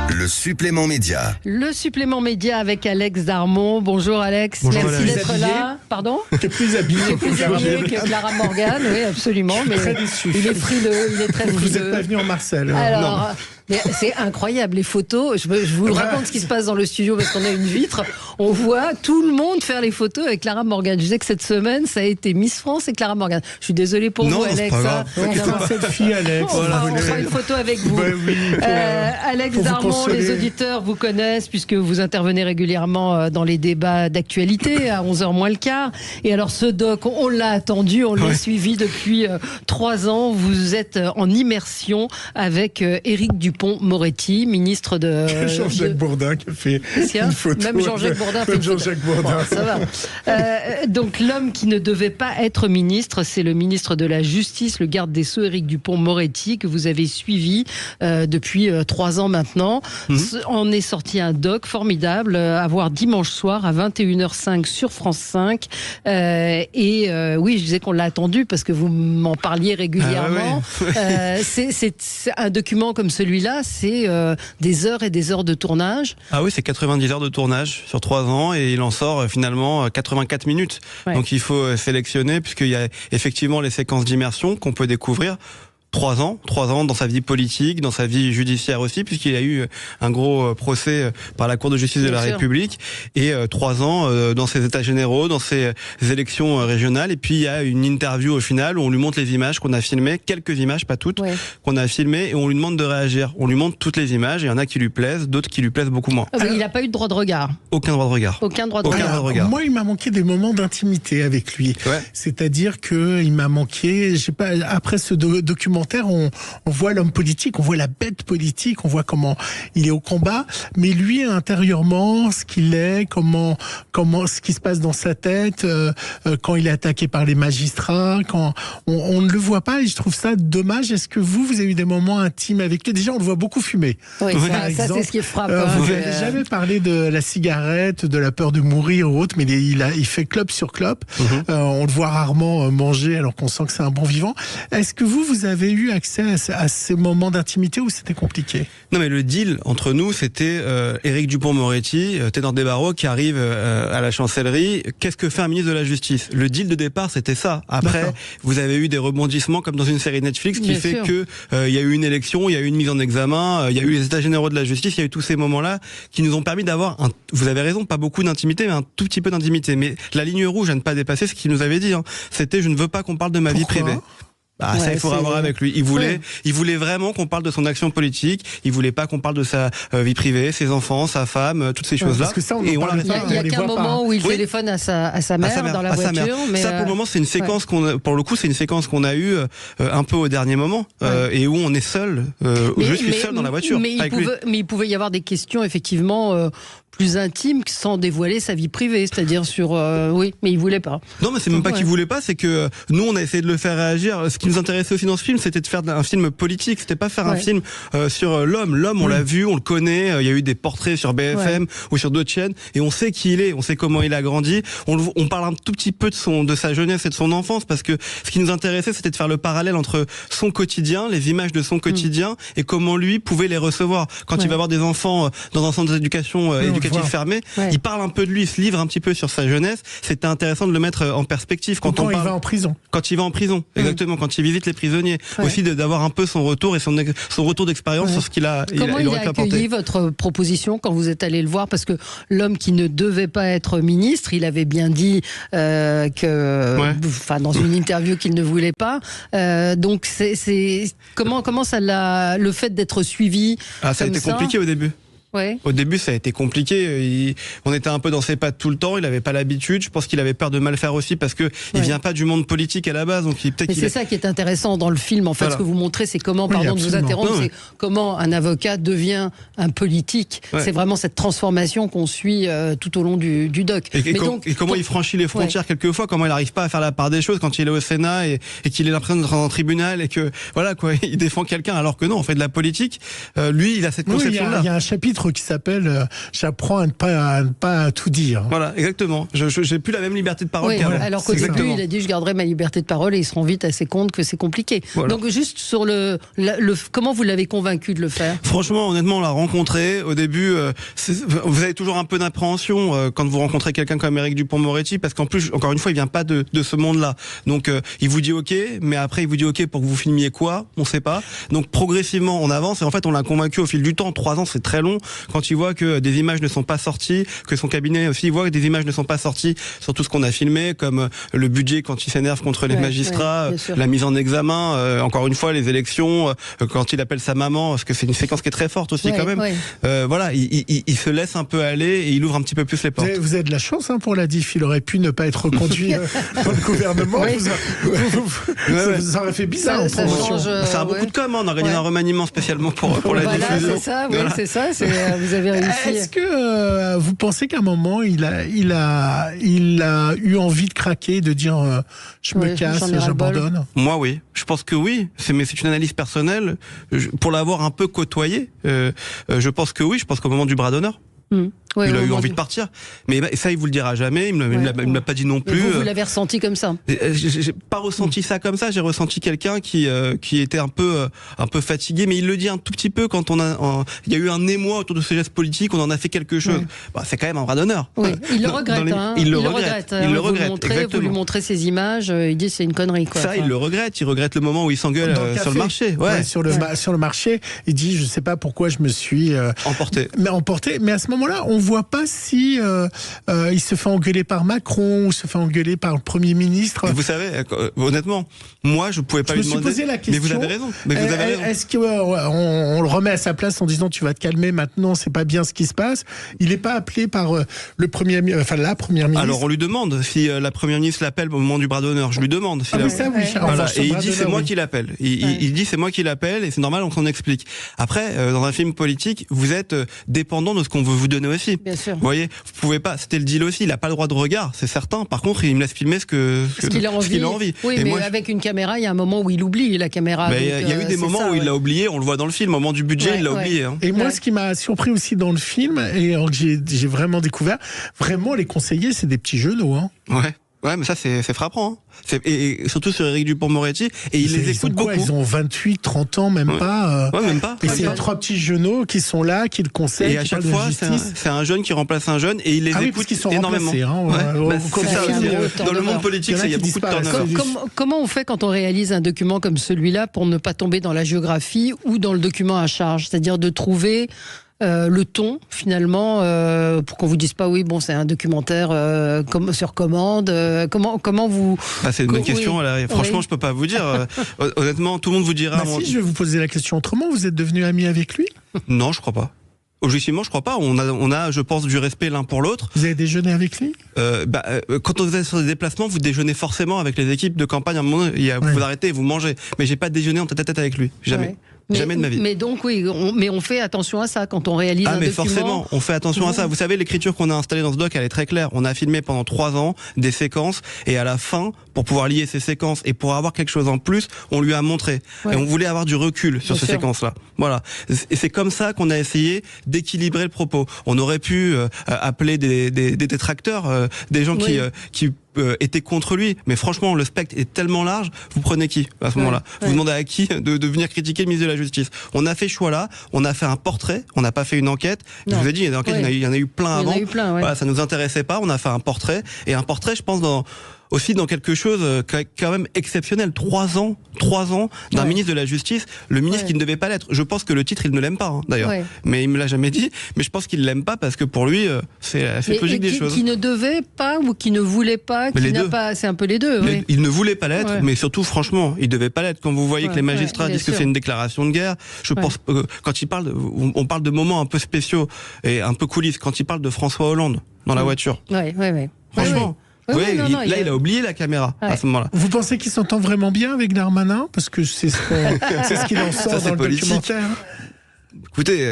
[SPEAKER 1] le supplément média.
[SPEAKER 2] Le supplément média avec Alex Darmon. Bonjour Alex.
[SPEAKER 3] Bonjour,
[SPEAKER 2] merci d'être là. Pardon ?
[SPEAKER 3] T'es plus habillé
[SPEAKER 2] que Clara Morgan, oui absolument. Mais
[SPEAKER 3] très déçu.
[SPEAKER 2] Il est frileux, il est très frileux.
[SPEAKER 3] Vous n'êtes pas venu en Marcel.
[SPEAKER 2] Alors, c'est incroyable les photos. Je vous raconte ce qui se passe dans le studio parce qu'on a une vitre. On voit tout le monde faire les photos avec Clara Morgan. Je disais que cette semaine, ça a été Miss France et Clara Morgan. Je suis désolée pour vous, Alex.
[SPEAKER 3] Non, c'est pas grave. Cette fille, Alex.
[SPEAKER 2] On fera une photo avec vous. Alex Darmon, les auditeurs vous connaissent puisque vous intervenez régulièrement dans les débats d'actualité à 11h moins le quart. Et alors ce doc, on l'a attendu, on l'a suivi depuis 3 ans. Vous êtes en immersion avec Éric Dupond-Moretti, ministre de...
[SPEAKER 3] Jean-Jacques Bourdin qui a fait une photo.
[SPEAKER 2] Même Jean-Jacques Bourdin fait une photo. Bon, ça va. Donc l'homme qui ne devait pas être ministre, c'est le ministre de la Justice, le garde des Sceaux, Éric Dupond-Moretti, que vous avez suivi depuis 3 ans maintenant. On est sorti un doc formidable à voir dimanche soir à 21h05 sur France 5. Oui, je disais qu'on l'a attendu parce que vous m'en parliez régulièrement. C'est un document comme celui-là celui-là, c'est des heures et des heures de tournage.
[SPEAKER 16] Ah oui, c'est 90 heures de tournage sur 3 ans et il en sort finalement 84 minutes. Ouais. Donc il faut sélectionner puisqu'il y a effectivement les séquences d'immersion qu'on peut découvrir. 3 ans dans sa vie politique, dans sa vie judiciaire aussi, puisqu'il a eu un gros procès par la Cour de justice de la République, et 3 ans dans ses états généraux, dans ses élections régionales, et puis il y a une interview au final où on lui montre les images qu'on a filmées, quelques images, pas toutes, qu'on a filmées, et on lui demande de réagir. On lui montre toutes les images, et il y en a qui lui plaisent, d'autres qui lui plaisent beaucoup moins.
[SPEAKER 2] Il n'a pas eu de droit de regard.
[SPEAKER 16] Aucun droit de regard.
[SPEAKER 2] Aucun droit de regard.
[SPEAKER 3] Moi, il m'a manqué des moments d'intimité avec lui. Ouais. C'est-à-dire que il m'a manqué, je sais pas, après ce documentaire, on voit l'homme politique, on voit la bête politique, on voit comment il est au combat, mais lui intérieurement, ce qu'il est, comment ce qui se passe dans sa tête, quand il est attaqué par les magistrats, quand on ne le voit pas, et je trouve ça dommage. Est-ce que vous avez eu des moments intimes avec lui? Déjà, on le voit beaucoup fumer.
[SPEAKER 2] Oui, ça c'est ce qui frappe.
[SPEAKER 3] Vous n'avez jamais parlé de la cigarette, de la peur de mourir ou autre, mais il fait clope sur clope. On le voit rarement manger alors qu'on sent que c'est un bon vivant. Est-ce que vous avez eu accès à ces moments d'intimité où c'était compliqué?
[SPEAKER 16] Non, mais le deal entre nous, c'était Éric Dupond-Moretti, ténor des barreaux, qui arrive à la chancellerie. Qu'est-ce que fait un ministre de la Justice? Le deal de départ, c'était ça. Après, vous avez eu des rebondissements comme dans une série Netflix qui fait que il y a eu une élection, il y a eu une mise en examen, il y a eu les états généraux de la justice, il y a eu tous ces moments-là qui nous ont permis d'avoir, vous avez raison, pas beaucoup d'intimité, mais un tout petit peu d'intimité. Mais la ligne rouge à ne pas dépasser, ce qu'il nous avait dit, c'était je ne veux pas qu'on parle de ma vie privée. Ça, il faudra voir avec lui. Il voulait vraiment qu'on parle de son action politique. Il voulait pas qu'on parle de sa vie privée, ses enfants, sa femme, toutes ces choses-là.
[SPEAKER 3] Parce que ça,
[SPEAKER 2] il y a qu'un moment où il téléphone à sa mère dans la voiture. Mais
[SPEAKER 16] ça, pour le moment, c'est une séquence pour le coup, c'est une séquence qu'on a eue un peu au dernier moment et où on est seul. Je suis seul dans la voiture.
[SPEAKER 2] Mais il pouvait y avoir des questions effectivement plus intime sans dévoiler sa vie privée, c'est-à-dire sur mais il voulait pas.
[SPEAKER 16] Non, mais c'est même pas qu'il voulait pas, c'est que nous on a essayé de le faire réagir. Ce qui nous intéressait aussi dans ce film, c'était de faire un film politique, c'était pas faire un film sur l'homme. L'homme, on l'a vu, on le connaît, il y a eu des portraits sur BFM ou sur d'autres chaînes et on sait qui il est, on sait comment il a grandi. On parle un tout petit peu de sa jeunesse et de son enfance parce que ce qui nous intéressait, c'était de faire le parallèle entre son quotidien, les images de son quotidien et comment lui pouvait les recevoir. Quand il va avoir des enfants dans un centre d'éducation fermé, il parle un peu de lui, il se livre un petit peu sur sa jeunesse. C'était intéressant de le mettre en perspective quand
[SPEAKER 3] il va en prison.
[SPEAKER 16] Quand il va en prison, exactement, quand il visite les prisonniers. Aussi d'avoir un peu son retour et son retour d'expérience sur ce qu'il a.
[SPEAKER 2] Comment il a accueilli votre proposition quand vous êtes allé le voir? Parce que l'homme qui ne devait pas être ministre, il avait bien dit dans une interview qu'il ne voulait pas. Donc comment ça l'a, le fait d'être suivi?
[SPEAKER 16] Ça a été compliqué au début.
[SPEAKER 2] Ouais.
[SPEAKER 16] Au début, ça a été compliqué. On était un peu dans ses pattes tout le temps. Il avait pas l'habitude. Je pense qu'il avait peur de mal faire aussi parce que il vient pas du monde politique à la base. Donc
[SPEAKER 2] c'est ça qui est intéressant dans le film. En fait, ce que vous montrez, c'est comment, pardon de vous interrompre, c'est comment un avocat devient un politique. C'est vraiment cette transformation qu'on suit tout au long du doc.
[SPEAKER 16] Et comment il franchit les frontières quelquefois. Comment il n'arrive pas à faire la part des choses quand il est au Sénat et qu'il est l'impression d'être dans un tribunal et que il défend quelqu'un alors que non, on fait de la politique. Lui, il a cette conception-là.
[SPEAKER 3] Il y a un chapitre qui s'appelle j'apprends à ne pas tout dire.
[SPEAKER 16] Voilà, exactement. J'ai plus la même liberté de parole qu'avant.
[SPEAKER 2] Alors qu'au début, il a dit je garderai ma liberté de parole et ils se rendent vite assez compte que c'est compliqué. Voilà. Donc juste sur comment vous l'avez convaincu de le faire?
[SPEAKER 16] Franchement, honnêtement, on l'a rencontré. Au début, vous avez toujours un peu d'appréhension quand vous rencontrez quelqu'un comme Éric Dupond-Moretti parce qu'en plus, encore une fois, il vient pas de ce monde-là. Donc il vous dit OK, mais après il vous dit OK pour que vous filmiez quoi? On sait pas. Donc progressivement, on avance et en fait, on l'a convaincu au fil du temps. 3 ans, c'est très long. Quand il voit que des images ne sont pas sorties, que son cabinet aussi voit que des images ne sont pas sorties sur tout ce qu'on a filmé, comme le budget quand il s'énerve contre les magistrats, la mise en examen, encore une fois les élections, quand il appelle sa maman, parce que c'est une séquence qui est très forte aussi quand même. Voilà, il se laisse un peu aller et il ouvre un petit peu plus les portes.
[SPEAKER 3] Vous avez de la chance pour la DIF, il aurait pu ne pas être reconduit dans le gouvernement. Ça aurait fait bizarre.
[SPEAKER 2] Ça
[SPEAKER 16] a beaucoup de com, on a organisé un remaniement spécialement pour la diffusion.
[SPEAKER 2] C'est ça, vous avez réussi.
[SPEAKER 3] Est-ce que vous pensez qu'à un moment il a eu envie de craquer, de dire je me casse, j'abandonne?
[SPEAKER 16] Moi oui, je pense que oui. Mais c'est une analyse personnelle. Pour l'avoir un peu côtoyé, je pense que oui. Je pense qu'au moment du bras d'honneur.
[SPEAKER 2] Ouais,
[SPEAKER 16] il a eu envie de partir, mais ça il vous le dira jamais. Il me l'a pas dit non plus.
[SPEAKER 2] Vous l'avez ressenti comme ça?
[SPEAKER 16] J'ai pas ressenti ça comme ça. J'ai ressenti quelqu'un qui était un peu fatigué, mais il le dit un tout petit peu quand il y a eu un émoi autour de ce geste politique. On en a fait quelque chose. C'est quand même un bras d'honneur.
[SPEAKER 2] Oui, il le regrette.
[SPEAKER 16] Il le regrette.
[SPEAKER 2] Vous lui montrez ces images. Il dit c'est une connerie.
[SPEAKER 16] Ça, il le regrette. Il regrette le moment où il s'engueule sur le marché.
[SPEAKER 3] Sur le marché, il dit je sais pas pourquoi je me suis emporté. Mais à ce moment-là, on voit pas si il se fait engueuler par Macron ou se fait engueuler par le Premier ministre.
[SPEAKER 16] Vous savez, honnêtement, moi je pouvais pas lui demander.
[SPEAKER 3] Posé la question,
[SPEAKER 16] mais vous avez raison.
[SPEAKER 3] Est-ce qu'on le remet à sa place en disant tu vas te calmer maintenant, c'est pas bien ce qui se passe? Il n'est pas appelé par la Première ministre.
[SPEAKER 16] Alors on lui demande si la Première ministre l'appelle au moment du bras d'honneur. Je lui demande. Et il dit c'est moi qui l'appelle. Il dit c'est moi qui l'appelle et c'est normal, on s'en explique. Après, dans un film politique, vous êtes dépendant de ce qu'on veut vous donner aussi.
[SPEAKER 2] Bien sûr.
[SPEAKER 16] Vous voyez, vous pouvez pas. C'était le deal aussi. Il a pas le droit de regard, c'est certain. Par contre, il me laisse filmer ce qu'il a envie.
[SPEAKER 2] Oui, mais avec une caméra, il y a un moment où il oublie la caméra.
[SPEAKER 16] Il y a eu des moments où il l'a oublié. On le voit dans le film. Au moment du budget, il l'a oublié.
[SPEAKER 3] Et moi, ce qui m'a surpris aussi dans le film et j'ai vraiment découvert, vraiment les conseillers, c'est des petits genoux.
[SPEAKER 16] Ouais, mais ça, c'est frappant. Et surtout sur Éric Dupond-Moretti. Et il les écoute beaucoup.
[SPEAKER 3] Ils ont 28, 30 ans, même pas.
[SPEAKER 16] Même pas.
[SPEAKER 3] Et c'est 3 petits genoux qui sont là, qui le conseillent.
[SPEAKER 16] Et à chaque fois, c'est un jeune qui remplace un jeune et il les écoute énormément. C'est ça aussi. Dans le monde politique, il y a beaucoup de turnover.
[SPEAKER 2] Comment on fait quand on réalise un document comme celui-là pour ne pas tomber dans la géographie ou dans le document à charge? C'est-à-dire de trouver le ton finalement pour qu'on vous dise pas c'est un documentaire sur commande. Comment vous
[SPEAKER 16] c'est une bonne question. Franchement, je peux pas vous dire. Honnêtement, tout le monde vous dira.
[SPEAKER 3] Si je vais vous poser la question autrement, vous êtes devenu ami avec lui?
[SPEAKER 16] Non, je crois pas. Objectivement, je crois pas. On a, je pense, du respect l'un pour l'autre.
[SPEAKER 3] Vous avez déjeuné avec lui?
[SPEAKER 16] Quand vous êtes sur des déplacements, vous déjeunez forcément avec les équipes de campagne. À un moment, vous arrêtez et vous mangez. Mais j'ai pas déjeuné en tête-à-tête avec lui. Jamais. Jamais de ma vie.
[SPEAKER 2] Mais donc on fait attention à ça quand on réalise un document.
[SPEAKER 16] Forcément, on fait attention à ça. Vous savez, l'écriture qu'on a installée dans ce doc, elle est très claire. On a filmé pendant 3 ans des séquences et à la fin, pour pouvoir lier ces séquences et pour avoir quelque chose en plus, on lui a montré. Et on voulait avoir du recul sur ces séquences-là. Voilà. Et c'est comme ça qu'on a essayé d'équilibrer le propos. On aurait pu appeler des détracteurs, des gens qui étaient contre lui, mais franchement le spectre est tellement large, vous prenez qui à ce moment-là? Vous demandez à qui de venir critiquer le ministre de la Justice? On a fait ce choix-là, on a fait un portrait, on n'a pas fait une enquête. Je vous ai dit, il y a des enquêtes, il y en a eu plein avant. Voilà, ça nous intéressait pas, on a fait un portrait, et un portrait, je pense, aussi dans quelque chose quand même exceptionnel. 3 ans d'un ministre de la Justice, le ministre qui ne devait pas l'être. Je pense que le titre, il ne l'aime pas, d'ailleurs. Mais il me l'a jamais dit. Mais je pense qu'il l'aime pas parce que pour lui, c'est la logique des choses.
[SPEAKER 2] Qui ne devait pas ou qui ne voulait pas, qui n'a pas. C'est un peu les deux.
[SPEAKER 16] Il ne voulait pas l'être, mais surtout, franchement, il devait pas l'être. Quand vous voyez que les magistrats disent que c'est une déclaration de guerre, je pense quand on parle de moments un peu spéciaux et un peu coulisses. Quand il parle de François Hollande dans la voiture. Franchement. Il a oublié la caméra à ce moment-là.
[SPEAKER 3] Vous pensez qu'il s'entend vraiment bien avec Darmanin? Parce que c'est ce qu'il en sort dans le documentaire.
[SPEAKER 16] Écoutez,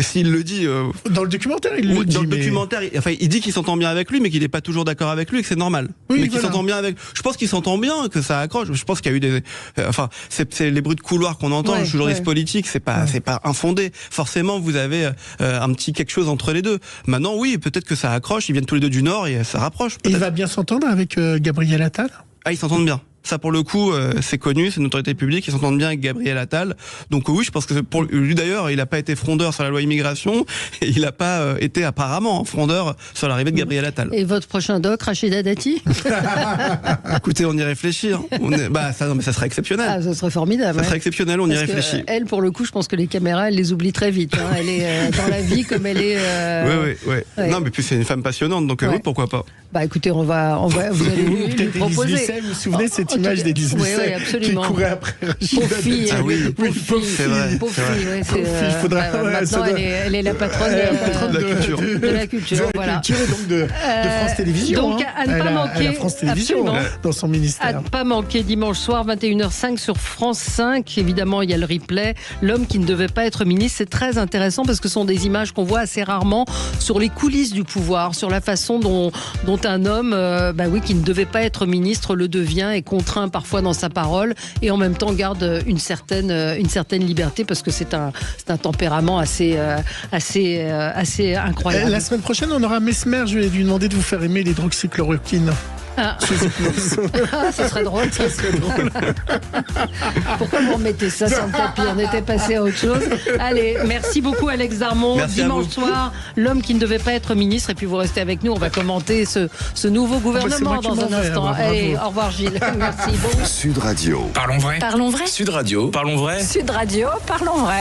[SPEAKER 16] s'il le dit...
[SPEAKER 3] Dans le documentaire, il le dit.
[SPEAKER 16] Dans le documentaire, il dit qu'il s'entend bien avec lui, mais qu'il n'est pas toujours d'accord avec lui et que c'est normal. Mais qu'il s'entend bien avec... Je pense qu'il s'entend bien, que ça accroche. Je pense qu'il y a eu des... c'est les bruits de couloir qu'on entend. Je suis journaliste politique, c'est pas infondé. Forcément, vous avez un petit quelque chose entre les deux. Maintenant, oui, peut-être que ça accroche. Ils viennent tous les deux du Nord et ça rapproche.
[SPEAKER 3] Et il va bien s'entendre avec Gabriel Attal?
[SPEAKER 16] Ils s'entendent bien. Ça, pour le coup, c'est connu, c'est une autorité publique, ils s'entendent bien avec Gabriel Attal. Donc oui, je pense que pour lui d'ailleurs, il n'a pas été frondeur sur la loi immigration, et il n'a pas été apparemment frondeur sur l'arrivée de Gabriel Attal.
[SPEAKER 2] Et votre prochain doc, Rachida Dati?
[SPEAKER 16] Écoutez, on y réfléchit. Ça serait exceptionnel.
[SPEAKER 2] Ça serait formidable.
[SPEAKER 16] Ça serait exceptionnel, on y réfléchit.
[SPEAKER 2] Elle, pour le coup, je pense que les caméras, elle les oublie très vite. Elle est dans la vie comme elle est.
[SPEAKER 16] Oui. Non, mais puis c'est une femme passionnante, donc oui, pourquoi pas.
[SPEAKER 2] Écoutez, vous allez nous proposer.
[SPEAKER 3] Vous vous souvenez cette image d'Élise Lucet qui courait après
[SPEAKER 2] Pauvre fille.
[SPEAKER 3] Pauvre fille.
[SPEAKER 2] Maintenant, elle est la patronne
[SPEAKER 16] de la culture.
[SPEAKER 2] De la culture, voilà.
[SPEAKER 3] Et donc de France Télévisions.
[SPEAKER 2] Donc, à ne pas manquer.
[SPEAKER 3] France Télévisions dans son ministère.
[SPEAKER 2] À ne pas manquer dimanche soir, 21h05 sur France 5. Évidemment, il y a le replay. L'homme qui ne devait pas être ministre. C'est très intéressant parce que ce sont des images qu'on voit assez rarement sur les coulisses du pouvoir, sur la façon dont un homme qui ne devait pas être ministre le devient et compte contraint parfois dans sa parole et en même temps garde une certaine liberté parce que c'est un tempérament assez incroyable.
[SPEAKER 3] La semaine prochaine, on aura Mesmer. Je vais lui demander de vous faire aimer l'hydroxychloroquine.
[SPEAKER 2] Ah. Ça serait drôle, ça serait drôle. Pourquoi vous remettez ça sur le tapis? On était passé à autre chose. Allez, merci beaucoup Alex Darmon.
[SPEAKER 16] Merci
[SPEAKER 2] dimanche soir, l'homme qui ne devait pas être ministre. Et puis vous restez avec nous, on va commenter ce nouveau gouvernement dans un instant. Allez, au revoir Gilles. Merci. Bon.
[SPEAKER 1] Sud Radio.
[SPEAKER 17] Parlons vrai.
[SPEAKER 12] Parlons vrai.
[SPEAKER 17] Sud Radio. Parlons vrai.
[SPEAKER 12] Sud Radio, parlons vrai.